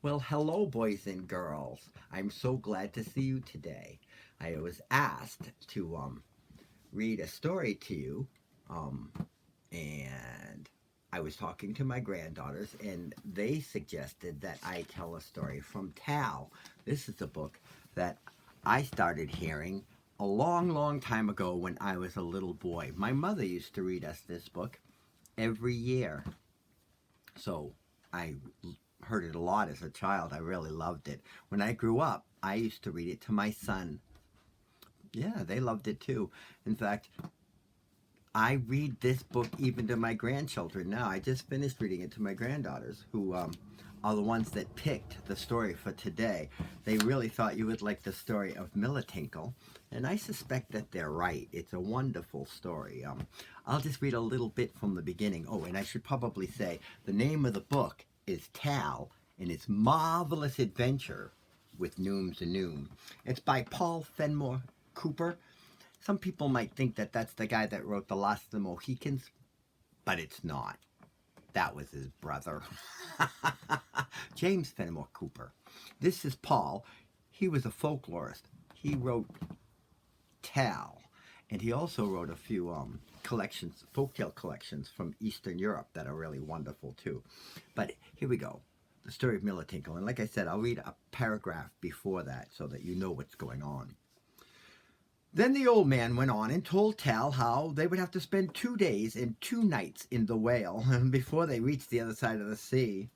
Well, hello, boys and girls. I'm so glad to see you today. I was asked to read a story to you, um, and I was talking to my granddaughters, and they suggested that I tell a story from Tal. This is a book that I started hearing a long, long time ago when I was a little boy. My mother used to read us this book every year, so I heard it a lot as a child. I really loved it. When I grew up, I used to read it to my son. Yeah, they loved it too. In fact, I read this book even to my grandchildren now. I just finished reading it to my granddaughters, who are the ones that picked the story for today. They really thought you would like the story of Tinkle, and I suspect that they're right. It's a wonderful story. I'll just read a little bit from the beginning. Oh, and I should probably say the name of the book is Tal and its Marvelous Adventure with Nooms and Noom. It's by Paul Fenimore Cooper. Some people might think that that's the guy that wrote The Last of the Mohicans, but it's not. That was his brother, James Fenimore Cooper. This is Paul. He was a folklorist. He wrote Tal, and he also wrote a few collections, folktale collections from Eastern Europe that are really wonderful too. But here we go. The story of Milotic. And like I said, I'll read a paragraph before that so that you know what's going on. Then the old man went on and told Tal how they would have to spend 2 days and 2 nights in the whale before they reached the other side of the sea.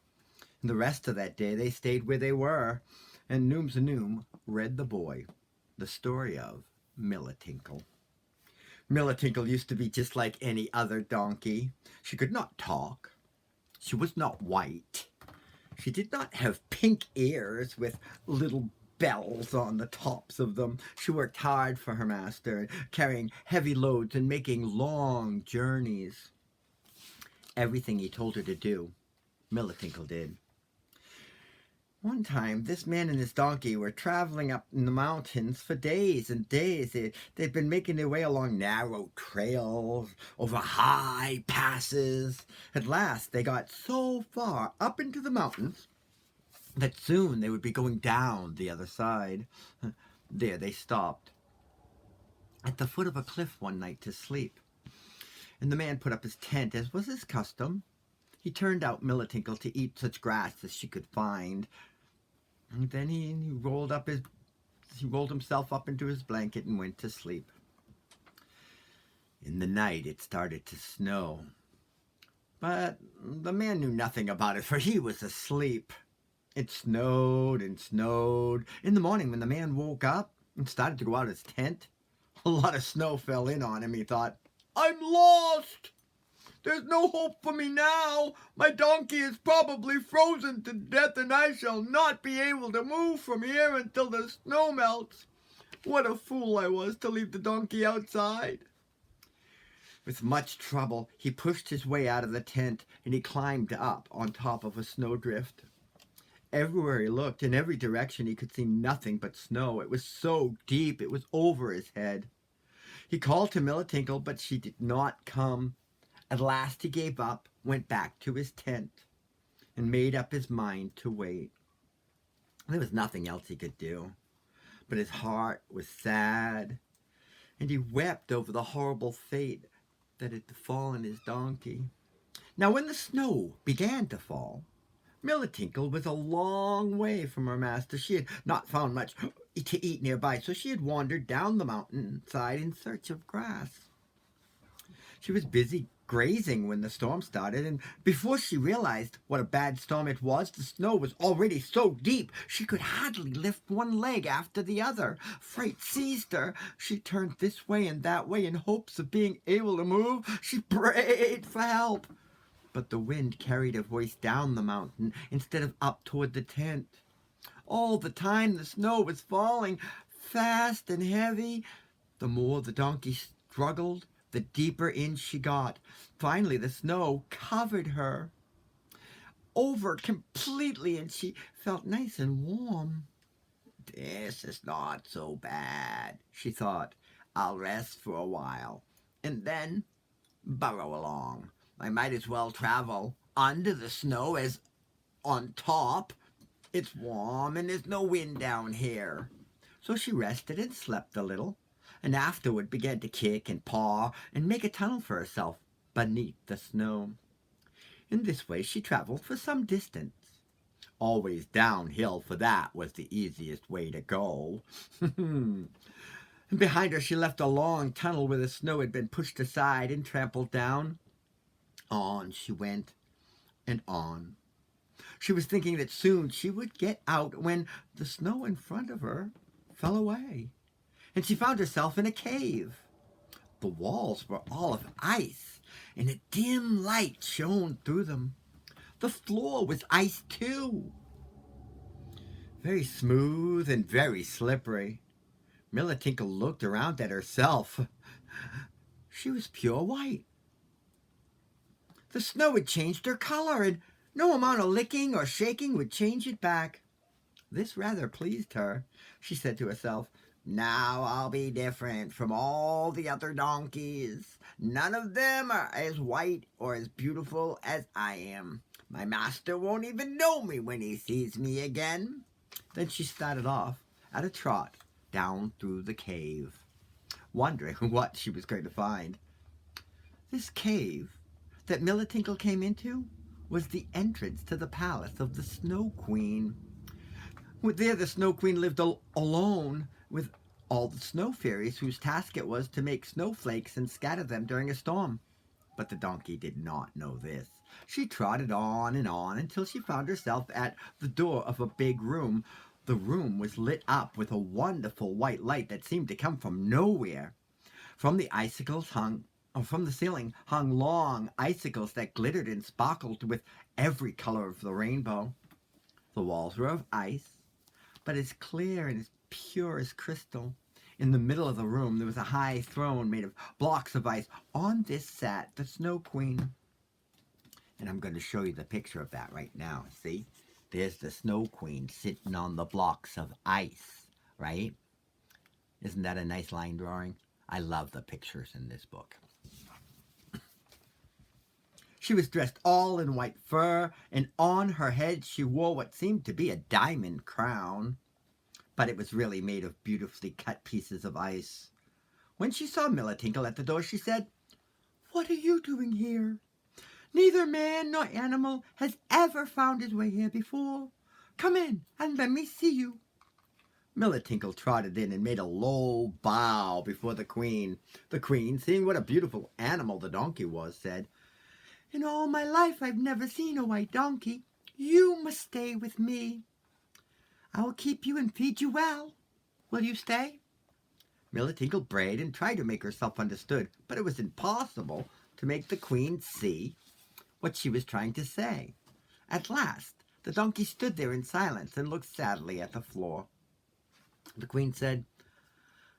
And the rest of that day they stayed where they were, and Nooms and Noom read the boy the story of Militinkle. Militinkle used to be just like any other donkey. She could not talk. She was not white. She did not have pink ears with little bells on the tops of them. She worked hard for her master, carrying heavy loads and making long journeys. Everything he told her to do, Militinkle did. One time, this man and his donkey were traveling up in the mountains for days and days. They'd been making their way along narrow trails, over high passes. At last, they got so far up into the mountains that soon they would be going down the other side. There they stopped at the foot of a cliff one night to sleep, and the man put up his tent as was his custom. He turned out Militinkle to eat such grass as she could find, and then he rolled himself up into his blanket and went to sleep. In the night it started to snow, but the man knew nothing about it, for he was asleep. It snowed and snowed. In the morning, when the man woke up and started to go out of his tent, a lot of snow fell in on him. He thought, "I'm lost! There's no hope for me now. My donkey is probably frozen to death, and I shall not be able to move from here until the snow melts. What a fool I was to leave the donkey outside." With much trouble, he pushed his way out of the tent, and he climbed up on top of a snowdrift. Everywhere he looked, in every direction, he could see nothing but snow. It was so deep, it was over his head. He called to Militinkle, but she did not come. At last he gave up, went back to his tent, and made up his mind to wait. There was nothing else he could do, but his heart was sad, and he wept over the horrible fate that had befallen his donkey. Now when the snow began to fall, Militinkle was a long way from her master. She had not found much to eat nearby, so she had wandered down the mountainside in search of grass. She was busy grazing when the storm started, and before she realized what a bad storm it was, the snow was already so deep she could hardly lift one leg after the other. Fright seized her. She turned this way and that way in hopes of being able to move. She prayed for help, but the wind carried her voice down the mountain instead of up toward the tent. All the time the snow was falling fast and heavy. The more the donkey struggled, the deeper in she got. Finally, the snow covered her over completely, and she felt nice and warm. "This is not so bad," she thought. "I'll rest for a while, and then burrow along. I might as well travel under the snow as on top." It's warm and there's no wind down here. So she rested and slept a little, and afterward began to kick and paw and make a tunnel for herself beneath the snow. In this way she traveled for some distance. Always downhill, for that was the easiest way to go. And behind her she left a long tunnel where the snow had been pushed aside and trampled down. On she went, and on. She was thinking that soon she would get out when the snow in front of her fell away, and she found herself in a cave. The walls were all of ice, and a dim light shone through them. The floor was ice too, very smooth and very slippery. Milotic looked around at herself. She was pure white. The snow had changed her color, and no amount of licking or shaking would change it back. This rather pleased her. She said to herself, "Now I'll be different from all the other donkeys. None of them are as white or as beautiful as I am. My master won't even know me when he sees me again." Then she started off at a trot down through the cave, wondering what she was going to find. This cave that Milotic came into was the entrance to the palace of the Snow Queen. There the Snow Queen lived alone with all the snow fairies whose task it was to make snowflakes and scatter them during a storm. But the donkey did not know this. She trotted on and on until she found herself at the door of a big room. The room was lit up with a wonderful white light that seemed to come from nowhere. From the ceiling hung long icicles that glittered and sparkled with every color of the rainbow. The walls were of ice, but as clear and as pure as crystal. In the middle of the room there was a high throne made of blocks of ice. On this sat the Snow Queen. And I'm going to show you the picture of that right now. See? There's the Snow Queen sitting on the blocks of ice, right? Isn't that a nice line drawing? I love the pictures in this book. She was dressed all in white fur, and on her head she wore what seemed to be a diamond crown, but it was really made of beautifully cut pieces of ice. When she saw Milotic at the door, she said, "What are you doing here? Neither man nor animal has ever found his way here before. Come in and let me see you." Milotic trotted in and made a low bow before the Queen. The Queen, seeing what a beautiful animal the donkey was, said, "In all my life I've never seen a white donkey. You must stay with me. I will keep you and feed you well. Will you stay?" Milotic brayed and tried to make herself understood, but it was impossible to make the Queen see what she was trying to say. At last, the donkey stood there in silence and looked sadly at the floor. The Queen said,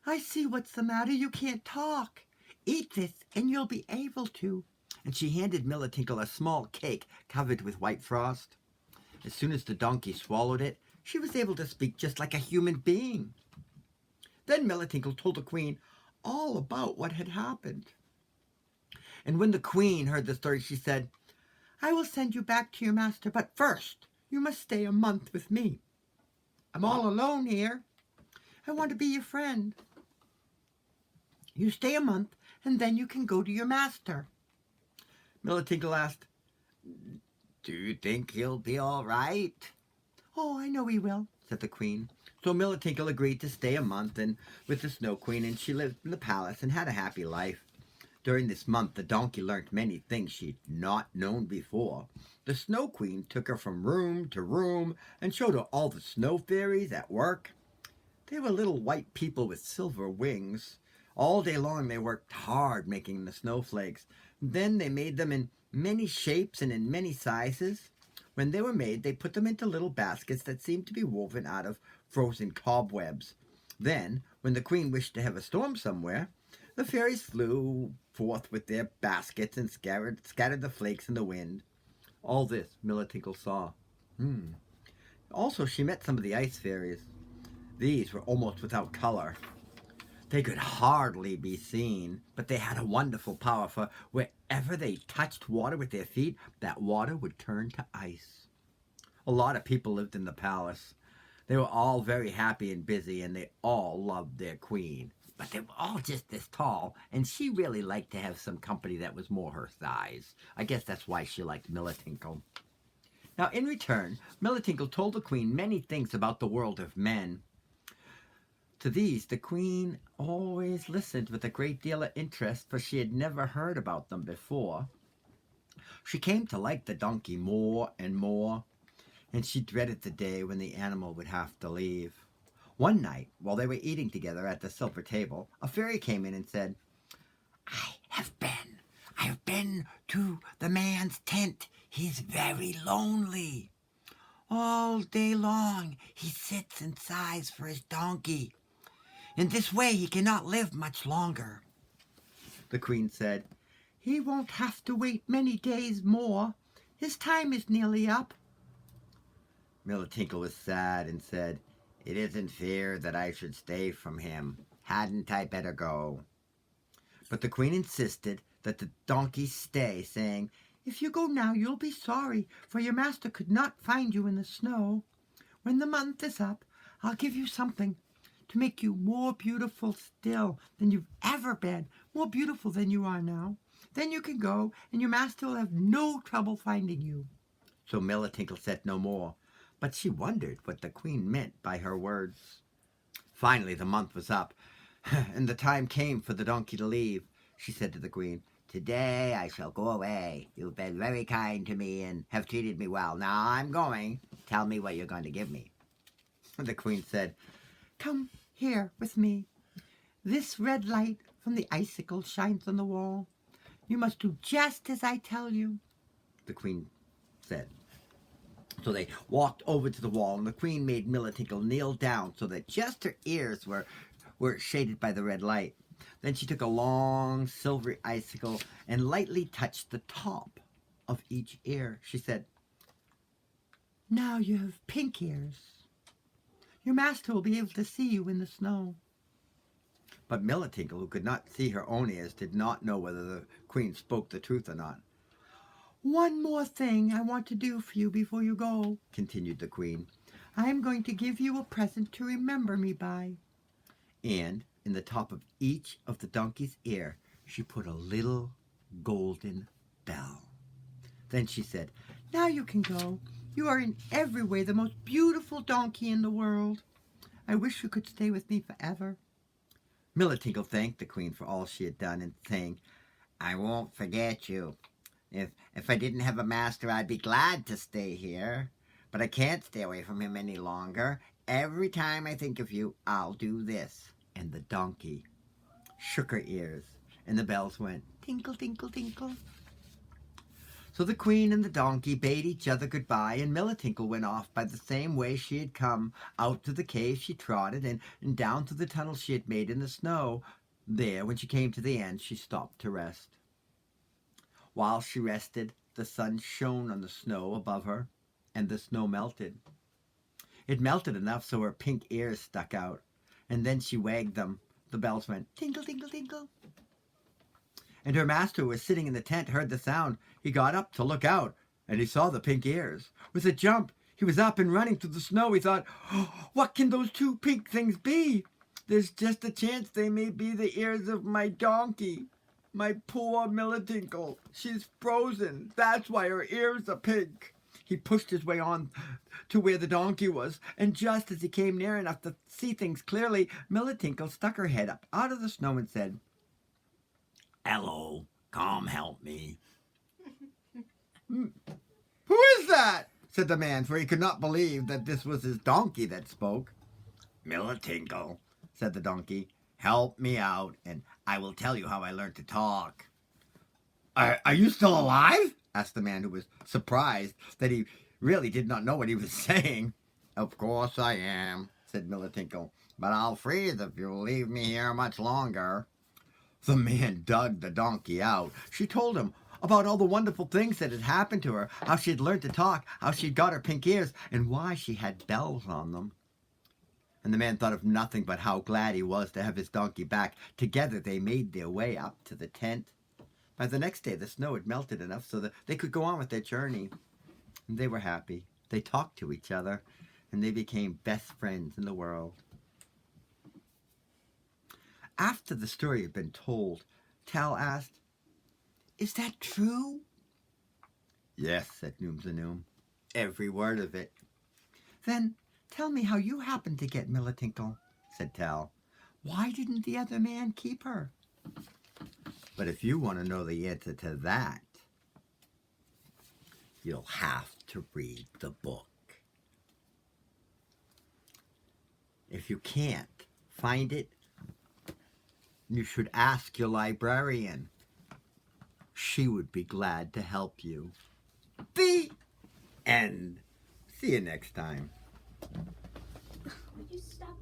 "I see what's the matter. You can't talk. Eat this and you'll be able to." And she handed Milotic a small cake covered with white frost. As soon as the donkey swallowed it, she was able to speak just like a human being. Then Milotic told the Queen all about what had happened. And when the Queen heard the story, she said, "I will send you back to your master, but first you must stay a month with me. I'm all alone here. I want to be your friend. You stay a month, and then you can go to your master." Milotic asked, "Do you think he'll be all right?" "Oh, I know he will," said the Queen. So Milotic agreed to stay a month with the Snow Queen, and she lived in the palace and had a happy life. During this month, the donkey learned many things she'd not known before. The Snow Queen took her from room to room and showed her all the snow fairies at work. They were little white people with silver wings. All day long they worked hard making the snowflakes. Then they made them in many shapes and in many sizes. When they were made, they put them into little baskets that seemed to be woven out of frozen cobwebs. Then, when the Queen wished to have a storm somewhere, the fairies flew forth with their baskets and scattered the flakes in the wind. All this Milotic saw. Also, she met some of the ice fairies. These were almost without color. They could hardly be seen, but they had a wonderful power, for wherever they touched water with their feet, that water would turn to ice. A lot of people lived in the palace. They were all very happy and busy, and they all loved their queen. But they were all just this tall, and she really liked to have some company that was more her size. I guess that's why she liked Milotinkle. Now, in return, Milotinkle told the queen many things about the world of men. To these, the queen always listened with a great deal of interest, for she had never heard about them before. She came to like the donkey more and more, and she dreaded the day when the animal would have to leave. One night, while they were eating together at the silver table, a fairy came in and said, I have been to the man's tent. He's very lonely. All day long he sits and sighs for his donkey. In this way he cannot live much longer. The queen said, He won't have to wait many days more. His time is nearly up. Milotinkle was sad and said, It isn't fair that I should stay from him. Hadn't I better go? But the queen insisted that the donkey stay, saying, If you go now, you'll be sorry, for your master could not find you in the snow. When the month is up, I'll give you something to make you more beautiful still than you've ever been, more beautiful than you are now. Then you can go, and your master will have no trouble finding you. So Milotinkle said no more, but she wondered what the queen meant by her words. Finally, the month was up, and the time came for the donkey to leave. She said to the queen, Today I shall go away. You've been very kind to me and have treated me well. Now I'm going. Tell me what you're going to give me. The queen said, Come here with me. This red light from the icicle shines on the wall. You must do just as I tell you, the queen said. So they walked over to the wall, and the queen made Milotinkle kneel down so that just her ears were shaded by the red light. Then she took a long silvery icicle and lightly touched the top of each ear. She said, Now you have pink ears. Your master will be able to see you in the snow. But Milotinkle, who could not see her own ears, did not know whether the queen spoke the truth or not. One more thing I want to do for you before you go, continued the queen. I am going to give you a present to remember me by. And in the top of each of the donkey's ear, she put a little golden bell. Then she said, Now you can go. You are in every way the most beautiful donkey in the world. I wish you could stay with me forever. Milotinkle thanked the queen for all she had done, and saying, I won't forget you. If I didn't have a master, I'd be glad to stay here. But I can't stay away from him any longer. Every time I think of you, I'll do this. And the donkey shook her ears, and the bells went tinkle, tinkle, tinkle. So the queen and the donkey bade each other goodbye, and Milotinkle went off by the same way she had come. Out to the cave she trotted, and down through the tunnel she had made in the snow. There, when she came to the end, she stopped to rest. While she rested, the sun shone on the snow above her, and the snow melted. It melted enough so her pink ears stuck out, and then she wagged them. The bells went tinkle, tinkle, tinkle. And her master, who was sitting in the tent, heard the sound. He got up to look out, and he saw the pink ears. With a jump, he was up and running through the snow. He thought, What can those two pink things be? There's just a chance they may be the ears of my donkey. My poor Milotinkle. She's frozen. That's why her ears are pink. He pushed his way on to where the donkey was, and just as he came near enough to see things clearly, Milotinkle stuck her head up out of the snow and said, Hello, come help me. Who is that? Said the man, for he could not believe that this was his donkey that spoke. Milotinkle, said the donkey, help me out, and I will tell you how I learned to talk. Are you still alive? Asked the man, who was surprised that he really did not know what he was saying. Of course I am, said Milotinkle, but I'll freeze if you'll leave me here much longer. The man dug the donkey out. She told him about all the wonderful things that had happened to her, how she had learned to talk, how she got her pink ears, and why she had bells on them. And the man thought of nothing but how glad he was to have his donkey back. Together they made their way up to the tent. By the next day the snow had melted enough so that they could go on with their journey. And they were happy. They talked to each other, and they became best friends in the world. After the story had been told, Tal asked, "Is that true?" "Yes," said Noom. "Every word of it." "Then tell me how you happened to get Milotinkle," said Tal. "Why didn't the other man keep her?" But if you want to know the answer to that, you'll have to read the book. If you can't find it, you should ask your librarian. She would be glad to help you. The end. See you next time. Would you stop your